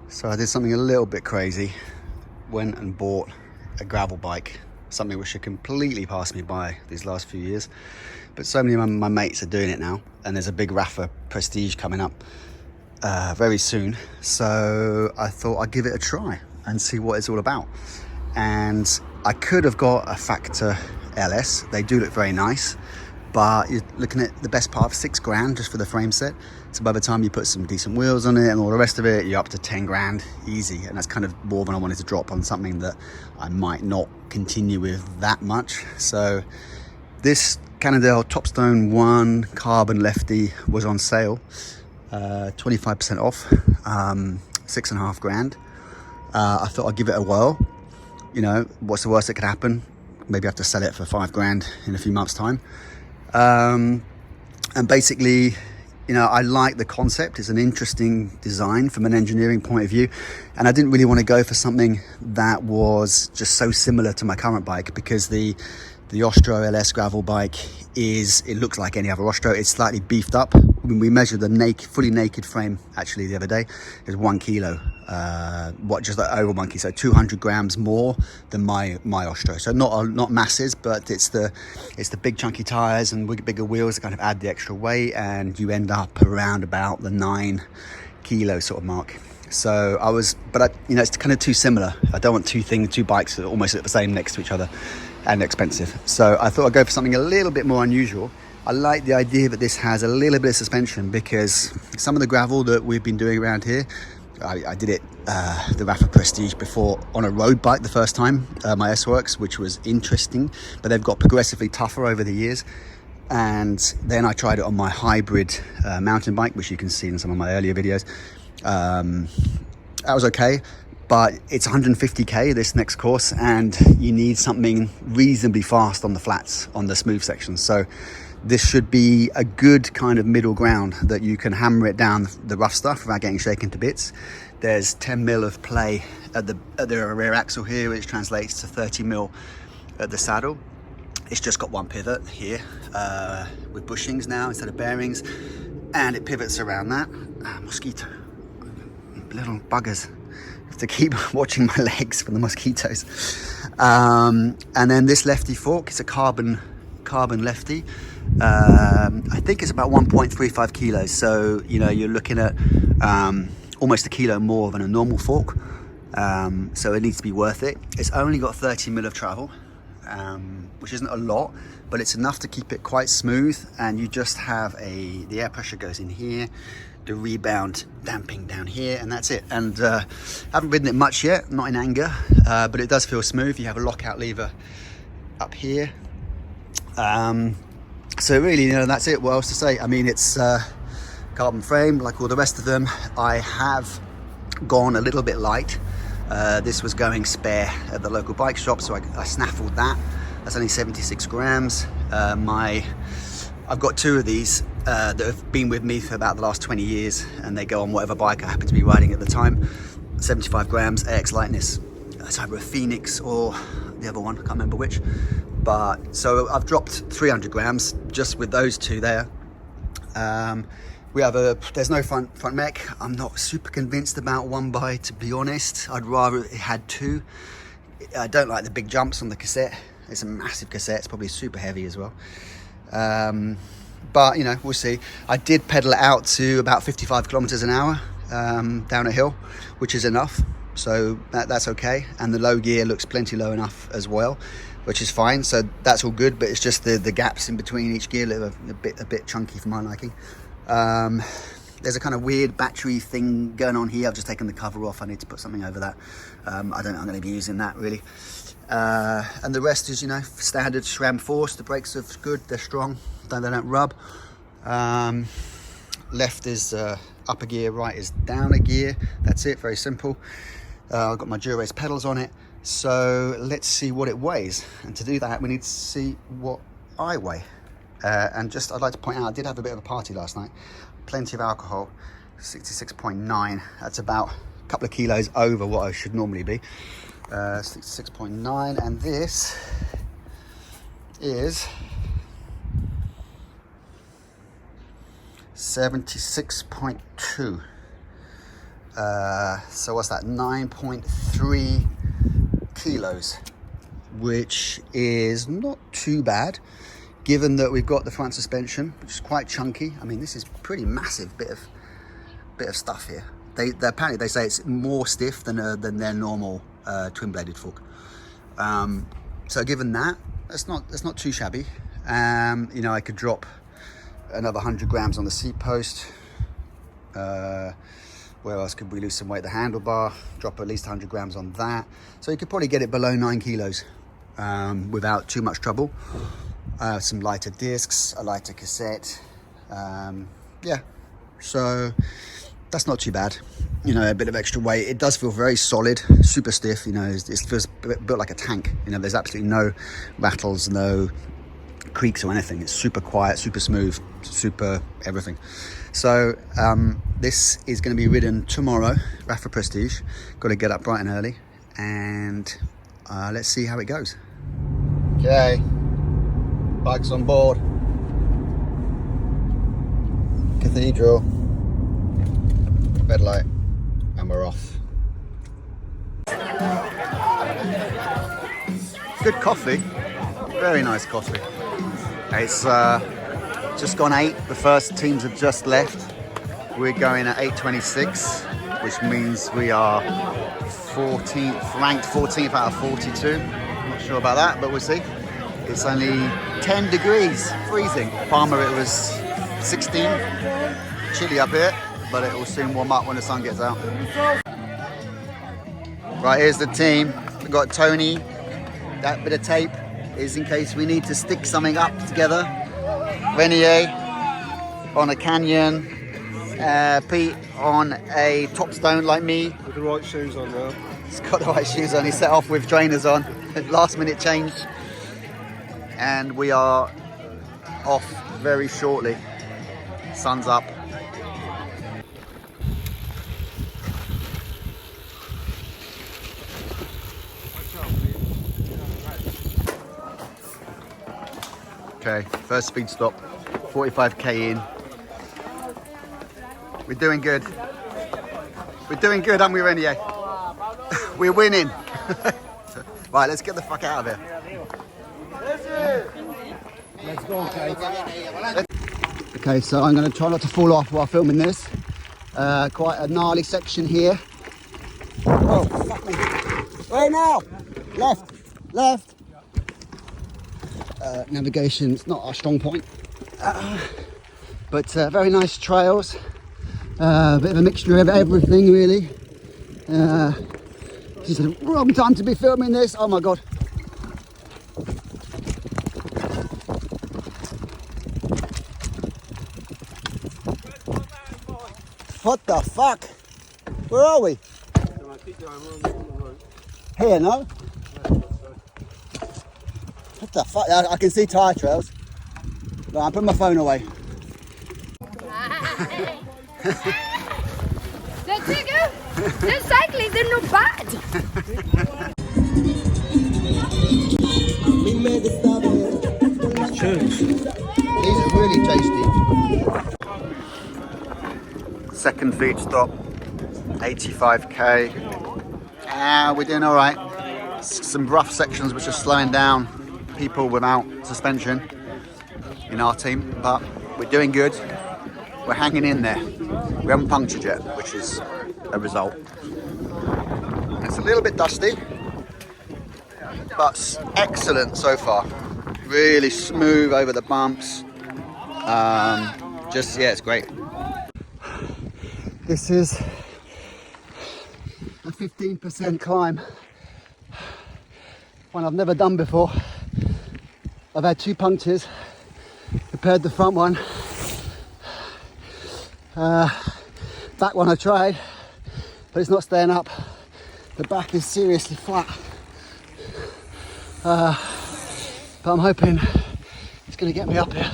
So I did something a little bit crazy. Went and bought a gravel bike, something which had completely passed me by these last few years. But so many of my mates are doing it now, and there's a big Rafa Prestige coming up very soon. So I thought I'd give it a try and see what it's all about. And I could have got a Factor LS. They do look very nice, but you're looking at the best part of £6 just for the frame set. So by the time you put some decent wheels on it and all the rest of it, you're up to 10 grand easy. And that's kind of more than I wanted to drop on something that I might not continue with that much. So this Cannondale Topstone 1 carbon Lefty was on sale, 25% off, 6.5 grand. I thought I'd give it a whirl. You know, what's the worst that could happen? Maybe I have to sell it for 5 grand in a few months' time. And basically, you know, I like the concept. It's an interesting design from an engineering point of view. And I didn't really want to go for something that was just so similar to my current bike, because the Ostro LS gravel bike it looks like any other Ostro. It's slightly beefed up. When we measured the fully naked frame actually the other day, it was 1 kilo, just over 1 kilo, so 200 grams more than my Ostro. So not masses, but it's the big chunky tires and bigger wheels that kind of add the extra weight, and you end up around about the 9 kilo sort of mark. So you know, it's kind of too similar. I don't want two bikes that almost look the same next to each other and expensive. So I thought I'd go for something a little bit more unusual. I like the idea that this has a little bit of suspension, because some of the gravel that we've been doing around here, I did it, the Rafa Prestige before on a road bike the first time, my S-Works, which was interesting, but they've got progressively tougher over the years. And then I tried it on my hybrid mountain bike, which you can see in some of my earlier videos. That was okay, but it's 150k this next course, and you need something reasonably fast on the flats, on the smooth sections. So this should be a good kind of middle ground that you can hammer it down the rough stuff without getting shaken to bits. There's 10 mil of play at the rear axle here, which translates to 30 mil at the saddle. It's just got one pivot here with bushings now instead of bearings, and it pivots around that. Mosquito, little buggers. Have to keep watching my legs for the mosquitoes. And then this Lefty fork, it's a carbon Lefty. I think it's about 1.35 kilos. So, you know, you're looking at almost a kilo more than a normal fork. So it needs to be worth it. It's only got 30 mil of travel, which isn't a lot, but it's enough to keep it quite smooth. And you just have the air pressure goes in here, the rebound damping down here, and that's it. And I haven't ridden it much yet, not in anger, but it does feel smooth. You have a lockout lever up here. So really, you know, that's it. What else to say? I mean, it's carbon frame like all the rest of them. I have gone a little bit light. This was going spare at the local bike shop, so I snaffled that. That's only 76 grams. I've got 2 of these that have been with me for about the last 20 years, and they go on whatever bike I happen to be riding at the time. 75 grams AX lightness. It's either a Phoenix or the other one, I can't remember which. But so I've dropped 300 grams just with those 2 there. There's no front mech. I'm not super convinced about one by, to be honest. I'd rather it had 2. I don't like the big jumps on the cassette. It's a massive cassette. It's probably super heavy as well. But you know, we'll see. I did pedal it out to about 55 kilometers an hour down a hill, which is enough. So that's okay. And the low gear looks plenty low enough as well, which is fine. So that's all good, but it's just the gaps in between each gear are a bit chunky for my liking. There's a kind of weird battery thing going on here. I've just taken the cover off. I need to put something over that. I'm going to be using that really. And the rest is, you know, standard SRAM force. The brakes are good, they're strong, they don't rub. Left is upper gear, right is down a gear. That's it, very simple. I've got my Dura-Race pedals on it. So let's see what it weighs. And to do that, we need to see what I weigh. And I'd like to point out, I did have a bit of a party last night. Plenty of alcohol, 66.9. That's about a couple of kilos over what I should normally be. 66.9, and this is 76.2. So what's that? 9.3 kilos, which is not too bad, given that we've got the front suspension, which is quite chunky. I mean, this is pretty massive bit of stuff here. They apparently they say it's more stiff than their normal twin-bladed fork. So given that, that's not too shabby. You know, I could drop another 100 grams on the seat post. Where else could we lose some weight? The handlebar, drop at least 100 grams on that. So you could probably get it below 9 kilos without too much trouble. Some lighter discs, a lighter cassette. Yeah, so that's not too bad. You know, a bit of extra weight. It does feel very solid, super stiff. You know, it feels built like a tank. You know, there's absolutely no rattles, no creaks or anything. It's super quiet, super smooth, super everything. So this is going to be ridden tomorrow, Rafa Prestige. Got to get up bright and early, and let's see how it goes. Okay, bike's on board. Cathedral, red light, and we're off. Good coffee, very nice coffee. It's just gone 8. The first teams have just left. We're going at 8:26, which means we are 14th, ranked 14th out of 42. Not sure about that, but we'll see. It's only 10 degrees, freezing. Farmer, it was 16. Chilly up here, but it will soon warm up when the sun gets out. Right, here's the team. We've got Tony. That bit of tape is in case we need to stick something up together. Renier on a Canyon. Pete on a Topstone like me. With the right shoes on now. He's got the right shoes on. He set off with trainers on. Last minute change. And we are off very shortly. Sun's up. Okay, first speed stop, 45k in. We're doing good. We're doing good, aren't we, Renier? We're winning. Right, let's get the fuck out of here. Let's go, okay. Okay, so I'm going to try not to fall off while filming this. Quite a gnarly section here. Oh, fuck me. Right now! Left! Navigation's not our strong point. But very nice trails. A bit of a mixture of everything, really. This is the wrong time to be filming this. Oh my god. What the fuck? Where are we? Here, no? What the fuck? I can see tyre trails. Right, I'm putting my phone away. That's it, go. The cyclists, they're not bad. These are really tasty. Second feed stop, 85k. We're doing all right. Some rough sections which are slowing down people without suspension in our team, but we're doing good. We're hanging in there. We haven't punctured yet, which is a result. It's a little bit dusty, but excellent so far. Really smooth over the bumps. Yeah, it's great. This is a 15% climb. One I've never done before. I've had 2 punctures, repaired the front one. Back one I tried, but it's not staying up. The back is seriously flat. But I'm hoping it's going to get me up here.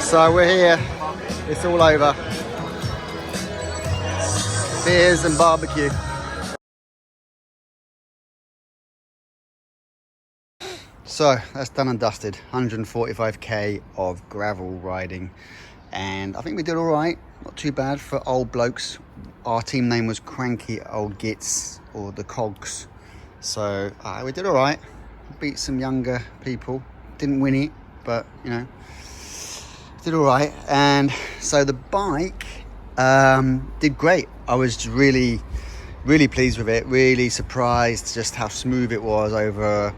So we're here, it's all over. Beers and barbecue. So that's done and dusted. 145k of gravel riding, and I think we did all right. Not too bad for old blokes. Our team name was Cranky Old Gits, or the Cogs. So we did all right. Beat some younger people. Didn't win it, but you know, did all right. And so the bike did great. I was really pleased with it. Really surprised just how smooth it was over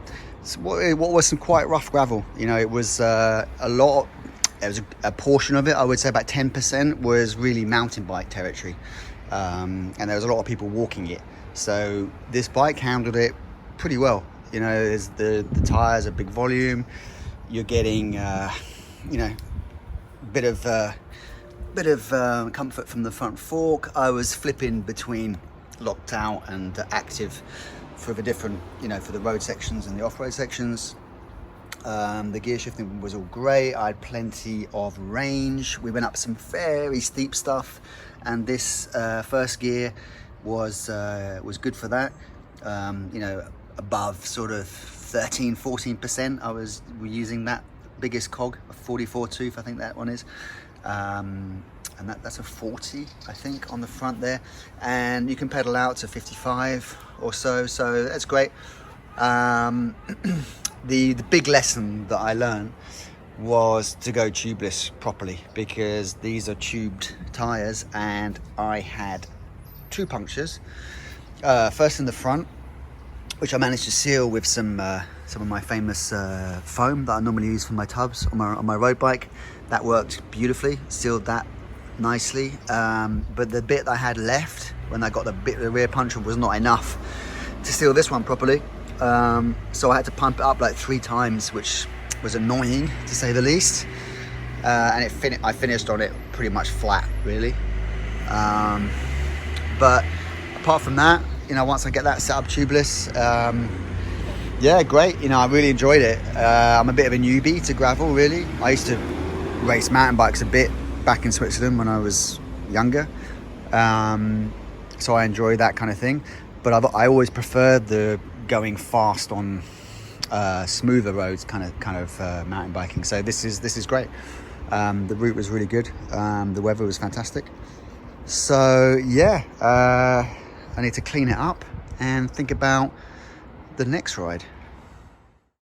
what was some quite rough gravel. You know, it was a lot. There was a portion of it, I would say about 10%, was really mountain bike territory, and there was a lot of people walking it. So this bike handled it pretty well. You know, there's the tires are big volume. You're getting, you know, bit of comfort from the front fork. I was flipping between locked out and active for the different, you know, for the road sections and the off-road sections. The gear shifting was all great. I had plenty of range. We went up some very steep stuff, and this first gear was good for that. You know, above sort of 13-14%. We're using that biggest cog, a 44 tooth, I think that one is. And that's a 40, I think, on the front there, and you can pedal out to 55 or so that's great. The big lesson that I learned was to go tubeless properly, because these are tubed tires, and I had 2 punctures. First in the front, which I managed to seal with some of my famous foam that I normally use for my tubs on my road bike. That worked beautifully, sealed that nicely, but the bit that I had left when I got the rear puncture was not enough to seal this one properly, so I had to pump it up like 3 times, which was annoying to say the least, and I finished on it pretty much flat, really. But apart from that, you know, once I get that set up tubeless, yeah, great. You know, I really enjoyed it. I'm a bit of a newbie to gravel, really. I used to race mountain bikes a bit back in Switzerland when I was younger, so I enjoy that kind of thing, but I always preferred the going fast on smoother roads kind of mountain biking. So this is great. The route was really good. The weather was fantastic. So yeah, I need to clean it up and think about the next ride.